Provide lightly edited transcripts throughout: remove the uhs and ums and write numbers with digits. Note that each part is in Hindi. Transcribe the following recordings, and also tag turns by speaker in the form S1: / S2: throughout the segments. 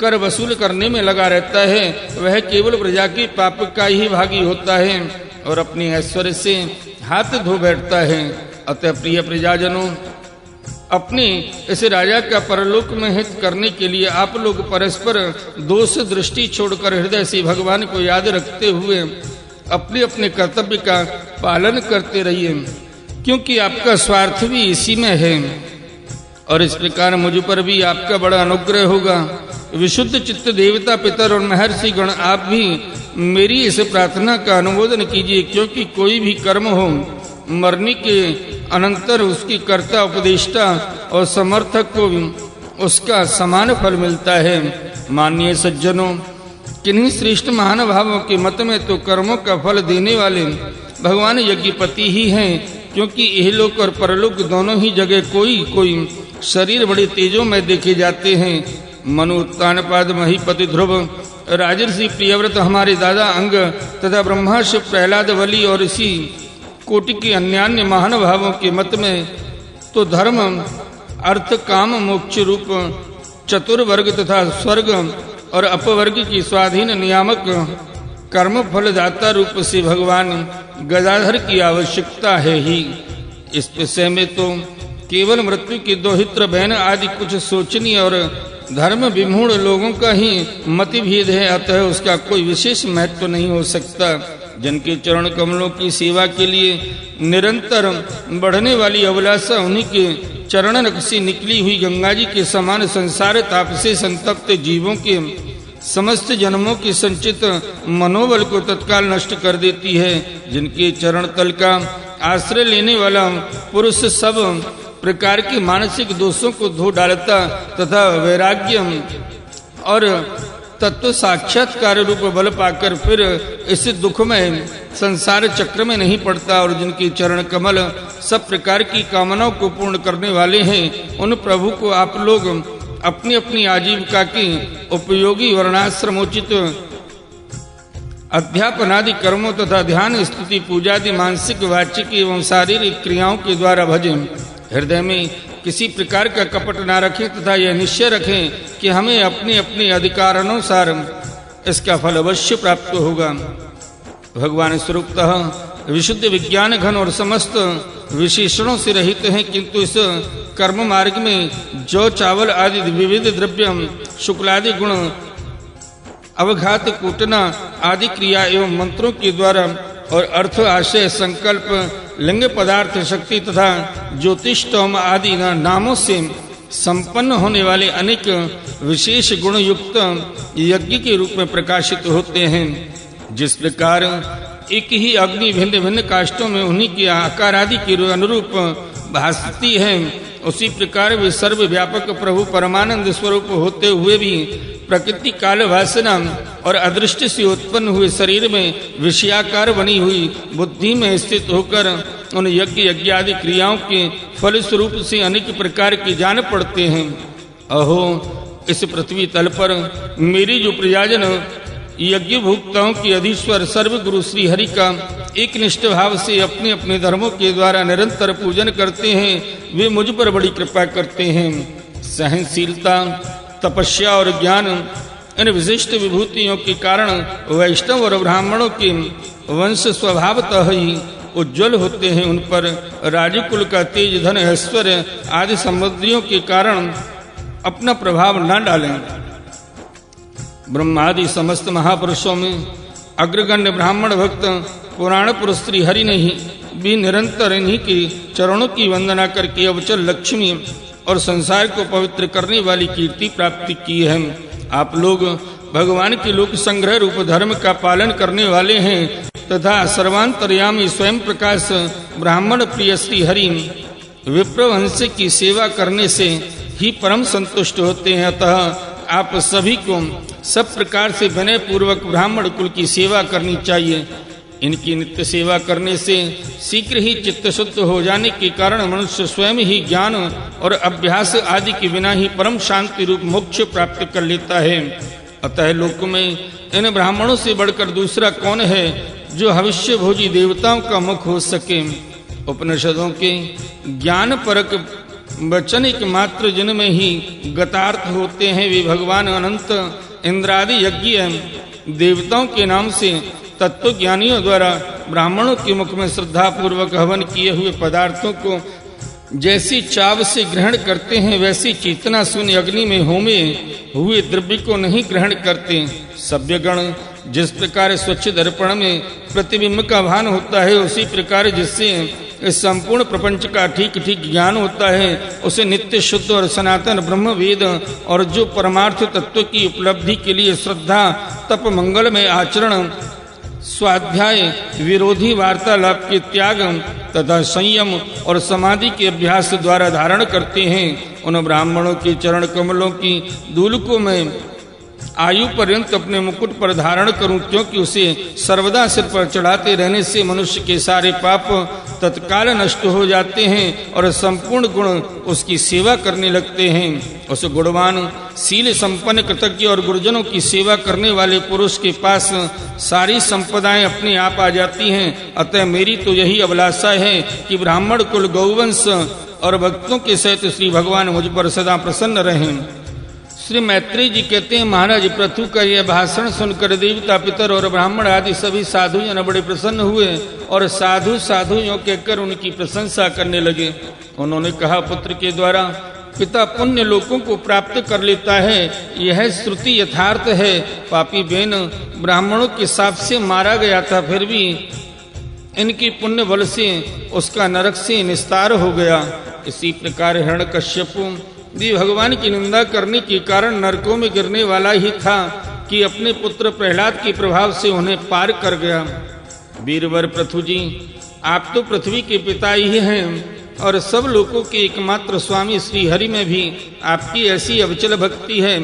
S1: कर वसूल करने में लगा रहता है वह केवल प्रजा की पाप का ही भागी होता है और अपने ऐश्वर्य से हाथ धो बैठता है। अतः प्रिय प्रजाजनों, अपने इस राजा का परलोक में हित करने के लिए आप लोग परस्पर दोष दृष्टि छोड़कर हृदय से भगवान को याद रखते हुए अपने अपने कर्तव्य का पालन करते रहिए, क्योंकि आपका स्वार्थ भी इसी में है और इस प्रकार मुझ पर भी आपका बड़ा अनुग्रह होगा। विशुद्ध चित्त देवता पितर और महर्षि गण, आप भी मेरी इस प्रार्थना का अनुमोदन कीजिए, क्योंकि कोई भी कर्म हो मरने के अनंतर उसकी कर्ता, उपदेष्टा और समर्थक को उसका समान फल मिलता है। माननीय सज्जनों, किन्हीं श्रेष्ठ महान भावों के मत में तो कर्मों का फल देने वाले भगवान यज्ञपति ही हैं, क्योंकि इहलोक और परलोक दोनों ही जगह कोई शरीर बड़े तेजों में देखे जाते हैं। मनु उत्तानपाद महीपति ध्रुव, राजर्षि प्रियव्रत हमारे दादा अंग तथा ब्रह्माश प्रहलाद वली और इसी कोटि के अन्यान्य महान भावों के मत में तो धर्म अर्थ काम मोक्ष रूप चतुर्वर्ग तथा स्वर्ग और अपवर्ग की स्वाधीन नियामक कर्म फलदाता रूप से भगवान गदाधर की आवश्यकता है ही। इस विषय में तो केवल मृत्यु के दोहित्र बहन आदि कुछ सोचनीय और धर्म विमूढ़ लोगों का ही मतभेद है, अतः उसका कोई विशेष महत्व नहीं हो सकता। जिनके चरण कमलों की सेवा के लिए निरंतर बढ़ने वाली अभिलाषा उन्हीं के चरण नख से निकली हुई गंगा जी के समान संसार ताप से संतप्त जीवों के समस्त जन्मों के संचित मनोबल को तत्काल नष्ट कर देती है। जिनके चरण तल का आश्रय लेने वाला पुरुष सब प्रकार के मानसिक दोषों को धो डालता तथा वैराग्य और तत्व साक्षात्कार रूप बल पाकर फिर इस दुखमय संसार चक्र में नहीं पड़ता, और जिनके चरण कमल सब प्रकार की कामनाओं को पूर्ण करने वाले हैं, उन प्रभु को आप लोग अपनी अपनी आजीविका की उपयोगी वर्णाश्रमोचित अध्यापनादि कर्मों तथा ध्यान स्तुति पूजादि मानसिक वाचिक एवं शारीरिक क्रियाओं के द्वारा भजें। हृदय में किसी प्रकार का कपट ना रखें तथा यह निश्चय रखें कि हमें अपने अपने अधिकारानुसार इसका फल अवश्य प्राप्त होगा। भगवान स्वरूपतः विशुद्ध विज्ञान घन और समस्त विशेषणों से रहित हैं, किंतु इस कर्म मार्ग में जौ चावल आदि विविध द्रव्य शुक्लादि गुण अवघात कूटना आदि क्रिया एवं मंत्रों के द्वारा और अर्थ आशय संकल्प लिंग पदार्थ शक्ति तथा ज्योतिषोम आदि नामों से संपन्न होने वाले अनेक विशेष गुण युक्त यज्ञ के रूप में प्रकाशित होते हैं। जिस प्रकार एक ही अग्नि भिन्न भिन्न काष्ठों में उन्हीं के आकार आदि के अनुरूप भासती है, उसी प्रकार वे सर्वव्यापक प्रभु परमानंद स्वरूप होते हुए भी प्रकृति काल वासना और अदृष्ट से उत्पन्न हुए शरीर में विषयाकार बनी हुई बुद्धि में स्थित होकर उन यज्ञ यज्ञादि क्रियाओं के फल स्वरूप से अनेक प्रकार के जान पड़ते हैं। अहो, इस पृथ्वी तल पर मेरी जो प्रजाजन यज्ञ भुक्ताओं के अधीश्वर सर्वगुरु श्री हरि का एक निष्ठ भाव से अपने अपने धर्मों के द्वारा निरंतर पूजन करते हैं, वे मुझ पर बड़ी कृपा करते हैं। सहनशीलता, तपस्या और ज्ञान इन विशिष्ट विभूतियों के कारण वैष्णव और ब्राह्मणों के वंश स्वभावतः ही उज्जवल होते हैं। उन पर राजकुल का तेज, धन, ऐश्वर्य आदि समृद्धियों के कारण अपना प्रभाव न डालें। ब्रह्मादि समस्त महापुरुषों में अग्रगण्य ब्राह्मण भक्त पुराण पुरुष श्री हरि ने ही भी निरंतर इन्हीं के चरणों की वंदना करके अवचल लक्ष्मी और संसार को पवित्र करने वाली कीर्ति प्राप्ति की है। आप लोग भगवान के लोक संग्रह रूप धर्म का पालन करने वाले हैं तथा सर्वांतर्यामी स्वयं प्रकाश ब्राह्मण प्रिय श्री हरि विप्रवंश की सेवा करने से ही परम संतुष्ट होते हैं। अतः आप सभी को सब प्रकार से विनय पूर्वक ब्राह्मण कुल की सेवा करनी चाहिए। इनकी नित्य सेवा करने से शीघ्र ही चित्त शुद्ध हो जाने के कारण मनुष्य स्वयं ही ज्ञान और अभ्यास आदि के बिना ही परम शांति रूप मोक्ष प्राप्त कर लेता है। अतः लोक में इन ब्राह्मणों से बढ़कर दूसरा कौन है जो भविष्य भोजी देवताओं का मुख हो सके। उपनिषदों के ज्ञान परक वचन एकमात्र जिनमें ही गतार्थ होते हैं वे भगवान अनंत इंद्रादि यज्ञ देवताओं के नाम से तत्व ज्ञानियों द्वारा ब्राह्मणों के मुख में श्रद्धा पूर्वक हवन किए हुए पदार्थों को जैसी चाव से ग्रहण करते हैं वैसी चेतना शून्य अग्नि में होमे हुए द्रव्य को नहीं ग्रहण करते। सभ्यगण जिस प्रकार स्वच्छ दर्पण में प्रतिबिंब का भान होता है उसी प्रकार जिससे इस संपूर्ण प्रपंच का ठीक ठीक ज्ञान होता है उसे नित्य शुद्ध और सनातन ब्रह्म वेद और जो परमार्थ तत्व की उपलब्धि के लिए श्रद्धा तप मंगल में आचरण स्वाध्याय विरोधी वार्तालाप के त्याग तथा संयम और समाधि के अभ्यास द्वारा धारण करते हैं उन ब्राह्मणों के चरण कमलों की धूल को मैं आयु पर्यंत अपने मुकुट पर धारण करूं, क्योंकि उसे सर्वदा सिर पर चढ़ाते रहने से मनुष्य के सारे पाप तत्काल नष्ट हो जाते हैं और संपूर्ण गुण उसकी सेवा करने लगते हैं। उस गुणवान शील संपन्न कृतज्ञ और गुरुजनों की सेवा करने वाले पुरुष के पास सारी संपदाएं अपने आप आ जाती हैं। अतः मेरी तो यही अभिलाषा है कि ब्राह्मण कुल गौवंश और भक्तों के सहित श्री भगवान मुझ पर सदा प्रसन्न रहें। श्री मैत्रेय जी कहते हैं, महाराज पृथु का यह भाषण सुनकर देवता पितर और ब्राह्मण आदि सभी साधु जन बड़े प्रसन्न हुए और साधु साधु यों कहकर उनकी प्रशंसा करने लगे। उन्होंने कहा, पुत्र के द्वारा पिता पुण्य लोकों को प्राप्त कर लेता है, यह श्रुति यथार्थ है। पापी बेन ब्राह्मणों के शाप से मारा गया था, फिर भी इनकी पुण्य बल से उसका नरक से निस्तार हो गया। इसी प्रकार हिरण्यकश्यप भी भगवान की निंदा करने के कारण नरकों में गिरने वाला ही था कि अपने पुत्र प्रहलाद के प्रभाव से उन्हें पार कर गया। वीरवर पृथु जी, आप तो पृथ्वी के पिता ही हैं और सब लोगों के एकमात्र स्वामी श्री हरि में भी आपकी ऐसी अविचल भक्ति है,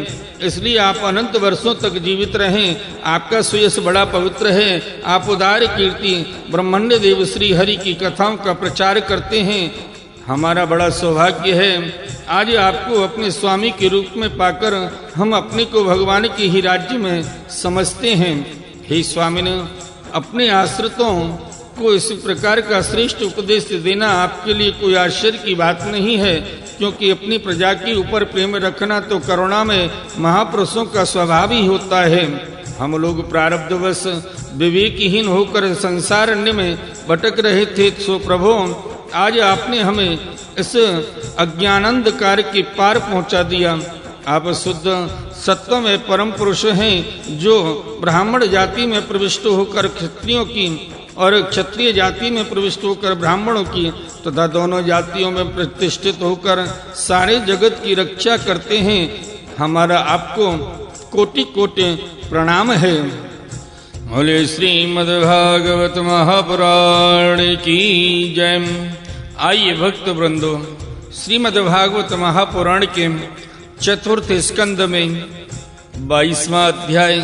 S1: इसलिए आप अनंत वर्षों तक जीवित रहें। आपका सुयश बड़ा पवित्र है। आप उदार कीर्ति ब्रह्मण्य देव श्री हरि की कथाओं का प्रचार करते हैं। हमारा बड़ा सौभाग्य है आज आपको अपने स्वामी के रूप में पाकर हम अपने को भगवान के ही राज्य में समझते हैं। हे स्वामी ने अपने आश्रितों को इस प्रकार का श्रेष्ठ उपदेश देना आपके लिए कोई आश्चर्य की बात नहीं है, क्योंकि अपनी प्रजा के ऊपर प्रेम रखना तो करुणा में महापुरुषों का स्वभाव ही होता है। हम लोग प्रारब्धवश विवेकहीन होकर संसारण्य में भटक रहे थे, सो प्रभु आज आपने हमें इस अज्ञानंधकार के पार पहुंचा दिया। आप शुद्ध सत्व में परम पुरुष हैं, जो ब्राह्मण जाति में प्रविष्ट होकर क्षत्रियों की और क्षत्रिय जाति में प्रविष्ट होकर ब्राह्मणों की तथा दोनों जातियों में प्रतिष्ठित होकर सारे जगत की रक्षा करते हैं। हमारा आपको कोटि कोटि प्रणाम है। बोले श्रीमद्भागवत महापुराण की जय। आइए भक्त वृंदो, श्रीमद्भागवत महापुराण के चतुर्थ स्कंद में 22वां अध्याय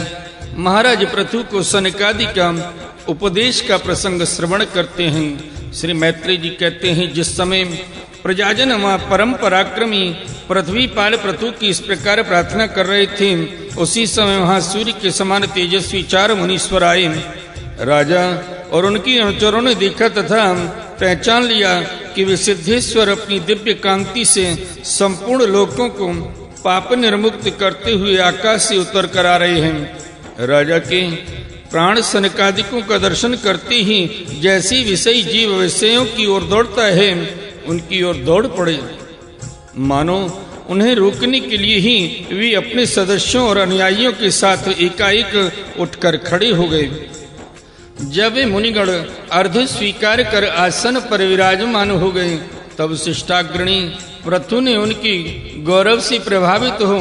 S1: महाराज पृथु को सनकादि का उपदेश का प्रसंग श्रवण करते हैं। श्री मैत्रेय जी कहते हैं, जिस समय प्रजाजन वहाँ परम पराक्रमी पृथ्वीपाल पृथु की इस प्रकार प्रार्थना कर रहे थे, उसी समय वहाँ सूर्य के समान तेजस्वी 4 मुनीश्वर आए। राजा और उनकी अनुचरों ने देखा तथा पहचान लिया कि वे सिद्धेश्वर अपनी दिव्य कांति से संपूर्ण लोकों को पाप निर्मुक्त करते हुए आकाश से उतर कर आ रहे हैं। राजा के प्राण सनकादिकों का दर्शन करते ही जैसी विषयी जीव विषयों की ओर दौड़ता है, उनकी ओर दौड़ पड़े। मानो उन्हें रोकने के लिए ही वे अपने सदस्यों और अनुयायियों के साथ एकाएक उठकर खड़े हो गए। जब वे मुनिगण अर्ध स्वीकार कर आसन पर विराजमान हो गए, तब शिष्टाग्रणी पृथु ने उनकी गौरव से प्रभावित हो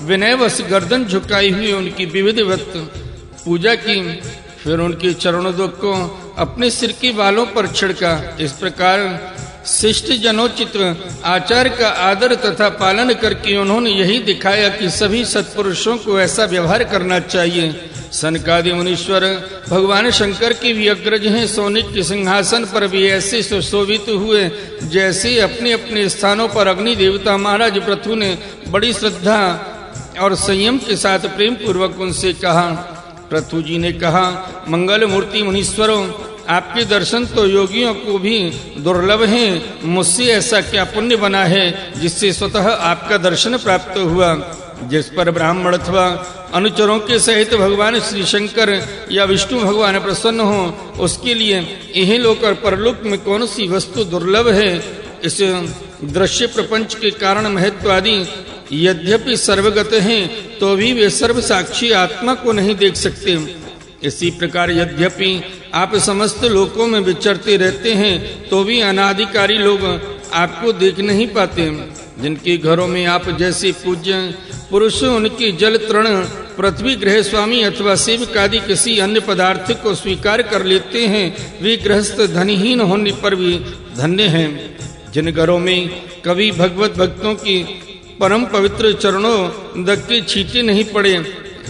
S1: विनयवश गर्दन झुकाई हुई उनकी विधिवत पूजा की। फिर उनके चरणों को अपने सिर के बालों पर छिड़का। इस प्रकार शिष्ट जनोचित आचार का आदर तथा पालन करके उन्होंने यही दिखाया कि सभी सत्पुरुषों को ऐसा व्यवहार करना चाहिए। सनकादि मुनीश्वर भगवान शंकर के भी अग्रज हैं। सोने के सिंहासन पर भी ऐसे सुशोभित हुए जैसे अपने अपने स्थानों पर अग्नि देवता महाराज पृथु ने बड़ी श्रद्धा और संयम के साथ प्रेम पूर्वक उनसे कहा। पृथु जी ने कहा, मंगल मूर्ति मुनीश्वरों, आपके दर्शन तो योगियों को भी दुर्लभ हैं। मुझसे ऐसा क्या पुण्य बना है जिससे स्वतः आपका दर्शन प्राप्त हुआ। जिस पर ब्राह्मण अथवा अनुचरों के सहित भगवान श्री शंकर या विष्णु भगवान प्रसन्न हो, उसके लिए यह लोक और परलोक में कौन सी वस्तु दुर्लभ है। इस दृश्य प्रपंच के कारण महत्व आदि यद्यपि सर्वगत हैं, तो भी वे सर्व साक्षी आत्मा को नहीं देख सकते। इसी प्रकार यद्यपि आप समस्त लोकों में विचरते रहते हैं, तो भी अनाधिकारी लोग आपको देख नहीं पाते। जिनके घरों में आप जैसे पूज्य पुरुष उनके जल तृण, पृथ्वी गृह स्वामी अथवा सेवक आदि किसी अन्य पदार्थ को स्वीकार कर लेते हैं, वे गृहस्थ धनहीन होने पर भी धन्य हैं। जिन घरों में कभी भगवत भक्तों की परम पवित्र चरणों के छींटे नहीं पड़े,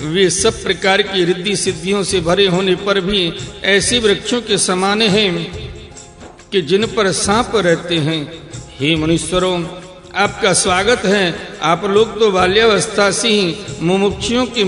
S1: वे सब प्रकार की रिद्धि सिद्धियों से भरे होने पर भी ऐसे वृक्षों के समान हैं कि जिन पर सांप रहते हैं। हे मुनीश्वरों, आपका स्वागत है। आप लोग तो बाल्यावस्था से ही मुमुक्षुओं की